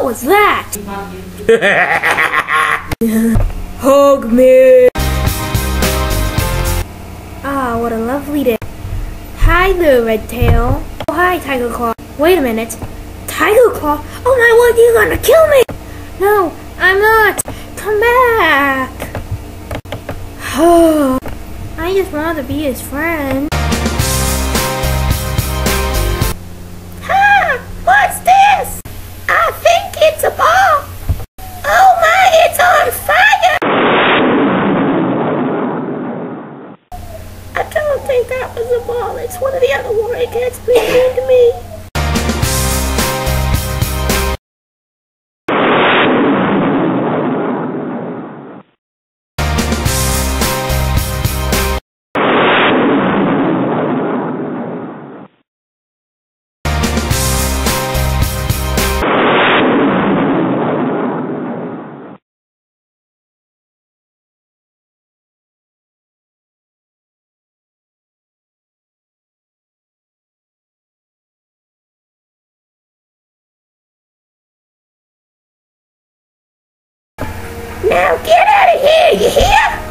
What was that? Hug me! Ah, what a lovely day. Hi there, Red Tail. Oh, hi, Tiger Claw. Wait a minute. Tiger Claw? Oh my word, you're gonna kill me! No, I'm not! Come back! I just want to be his friend. Ha! What's this? I think it's a ball. Oh my, it's on fire! I don't think that was a ball. It's one of the other warrior cats being mean to me. Now get out of here, you hear?